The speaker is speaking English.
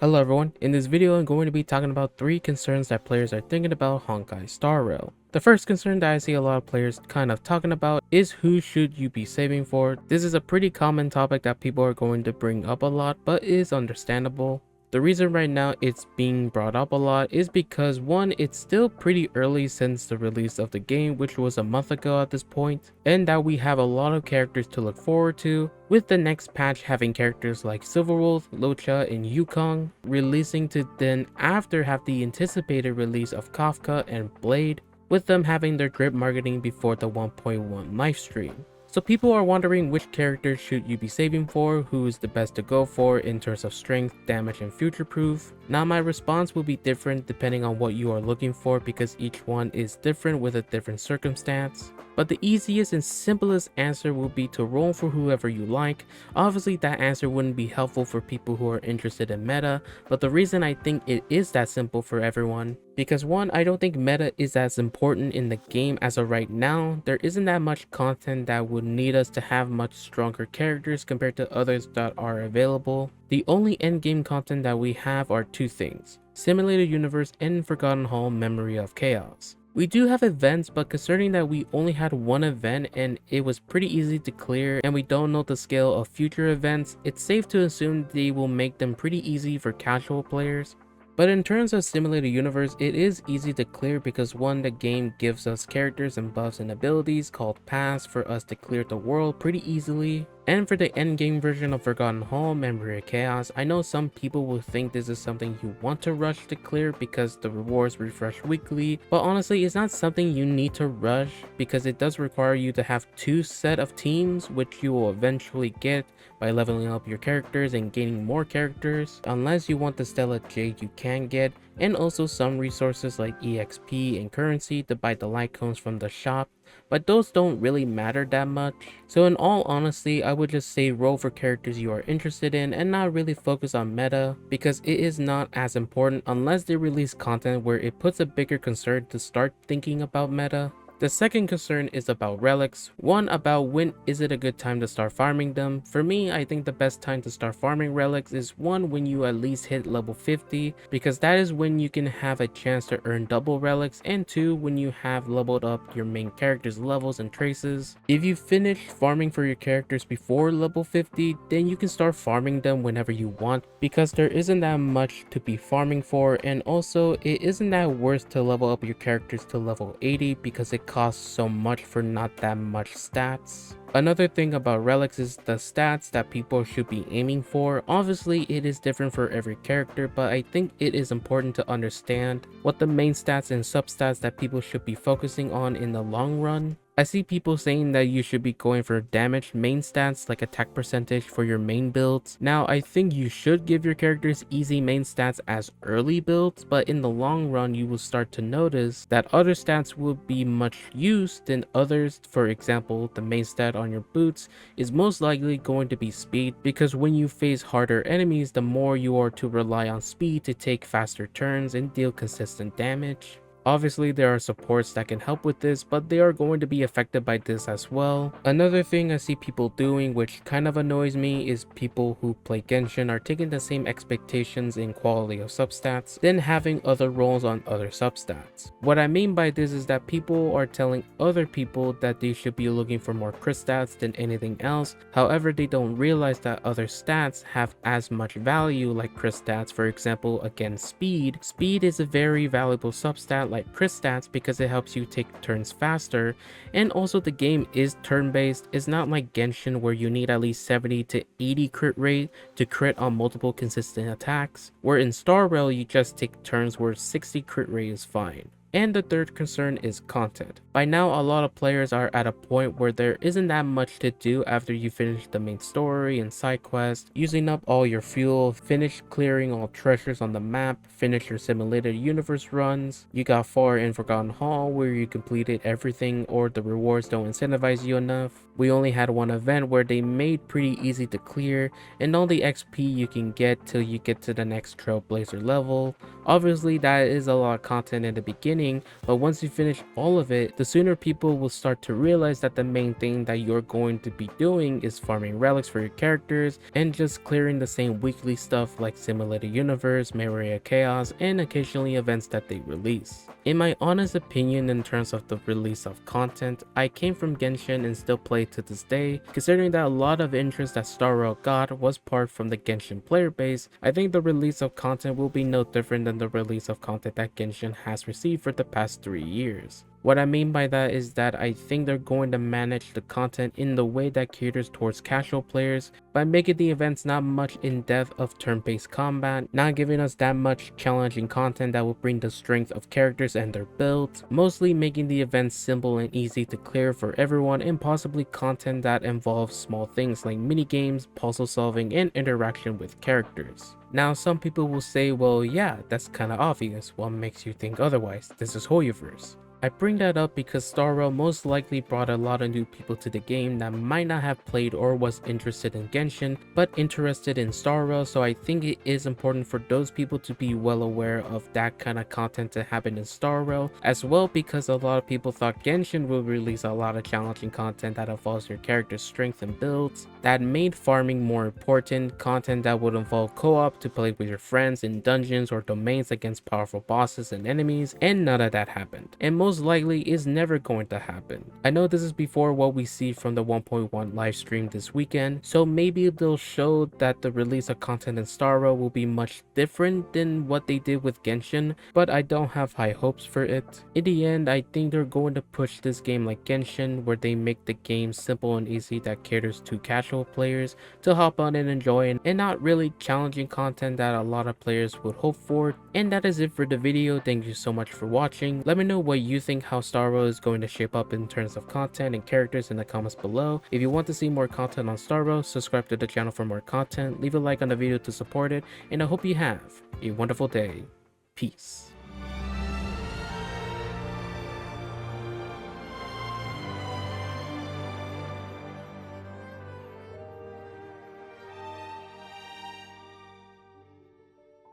Hello everyone, in this video I'm going to be talking about 3 concerns that players are thinking about Honkai Star Rail. The first concern that I see a lot of players kind of talking about is who should you be saving for. This is a pretty common topic that people are going to bring up a lot, but is understandable. The reason right now it's being brought up a lot is because one, it's still pretty early since the release of the game, which was a month ago at this point, and that we have a lot of characters to look forward to, with the next patch having characters like Silverwolf, Locha, and Yukong releasing to then after have the anticipated release of Kafka and Blade, with them having their drip marketing before the 1.1 livestream. So people are wondering which character should you be saving for, who is the best to go for in terms of strength, damage, and future proof. Now my response will be different depending on what you are looking for because each one is different with a different circumstance. But the easiest and simplest answer will be to roll for whoever you like. Obviously that answer wouldn't be helpful for people who are interested in meta, but the reason I think it is that simple for everyone, because one, I don't think meta is as important in the game as of right now. There isn't that much content that would need us to have much stronger characters compared to others that are available. The only endgame content that we have are two things: Simulated Universe and Forgotten Hall Memory of Chaos. We do have events, but considering that we only had one event and it was pretty easy to clear and we don't know the scale of future events, it's safe to assume they will make them pretty easy for casual players. But in terms of Simulated Universe, it is easy to clear because one, the game gives us characters and buffs and abilities called paths for us to clear the world pretty easily. And for the endgame version of Forgotten Hall Memory of Chaos, I know some people will think this is something you want to rush to clear because the rewards refresh weekly, but honestly it's not something you need to rush because it does require you to have 2 set of teams, which you will eventually get by leveling up your characters and gaining more characters, unless you want the Stella Jade you can get, and also some resources like EXP and currency to buy the light cones from the shop, but those don't really matter that much. So in all honesty, I would just say roll for characters you are interested in and not really focus on meta, because it is not as important unless they release content where it puts a bigger concern to start thinking about meta. The second concern is about relics. One, about when is it a good time to start farming them. For me, I think the best time to start farming relics is one, when you at least hit level 50, because that is when you can have a chance to earn double relics, and two, when you have leveled up your main character's levels and traces. If you finish farming for your characters before level 50, then you can start farming them whenever you want, because there isn't that much to be farming for, and also it isn't that worth to level up your characters to level 80 because it costs so much for not that much stats. Another thing about relics is the stats that people should be aiming for. Obviously it is different for every character, but I think it is important to understand what the main stats and substats that people should be focusing on in the long run. I see people saying that you should be going for damage main stats like attack percentage for your main builds. Now I think you should give your characters easy main stats as early builds, but in the long run you will start to notice that other stats will be much used than others. For example, the main stat on your boots is most likely going to be speed, because when you face harder enemies, the more you are to rely on speed to take faster turns and deal consistent damage. Obviously there are supports that can help with this, but they are going to be affected by this as well. Another thing I see people doing, which kind of annoys me, is people who play Genshin are taking the same expectations in quality of substats, then having other roles on other substats. What I mean by this is that people are telling other people that they should be looking for more crit stats than anything else. However, they don't realize that other stats have as much value like crit stats. For example, against speed. Speed is a very valuable substat like crit stats because it helps you take turns faster, and also the game is turn-based. It's not like Genshin where you need at least 70 to 80 crit rate to crit on multiple consistent attacks, where in Star Rail you just take turns where 60 crit rate is fine. And the third concern is content. By now, a lot of players are at a point where there isn't that much to do after you finish the main story and side quests, using up all your fuel, finish clearing all treasures on the map, finish your Simulated Universe runs. You got far in Forgotten Hall where you completed everything, or the rewards don't incentivize you enough. We only had one event where they made pretty easy to clear, and all the XP you can get till you get to the next Trailblazer level. Obviously that is a lot of content in the beginning, beginning, but once you finish all of it, the sooner people will start to realize that the main thing that you're going to be doing is farming relics for your characters and just clearing the same weekly stuff like Simulated Universe, Maria Chaos, and occasionally events that they release. In my honest opinion, in terms of the release of content, I came from Genshin and still play to this day. Considering that a lot of interest that Star Rail got was part from the Genshin player base, I think the release of content will be no different than the release of content that Genshin has received for the past 3 years. What I mean by that is that I think they're going to manage the content in the way that caters towards casual players by making the events not much in depth of turn-based combat, not giving us that much challenging content that will bring the strength of characters and their builds, mostly making the events simple and easy to clear for everyone, and possibly content that involves small things like minigames, puzzle solving, and interaction with characters. Now some people will say, well yeah, that's kinda obvious, what makes you think otherwise? This is Hoyoverse. I bring that up because Star Rail most likely brought a lot of new people to the game that might not have played or was interested in Genshin, but interested in Star Rail, so I think it is important for those people to be well aware of that kind of content to happen in Star Rail, as well because a lot of people thought Genshin will release a lot of challenging content that involves your character's strength and builds, that made farming more important, content that would involve co-op to play with your friends in dungeons or domains against powerful bosses and enemies, and none of that happened. And most likely is never going to happen. I know this is before what we see from the 1.1 live stream this weekend, so maybe they'll show that the release of content in Star Rail will be much different than what they did with Genshin, but I don't have high hopes for it. In the end, I think they're going to push this game like Genshin, where they make the game simple and easy that caters to casual players to hop on and enjoy it, and not really challenging content that a lot of players would hope for. And that is it for the video. Thank you so much for watching. Let me know what you think how Star Rail is going to shape up in terms of content and characters in the comments below. If you want to see more content on Star Rail, subscribe to the channel for more content, leave a like on the video to support it, and I hope you have a wonderful day. Peace.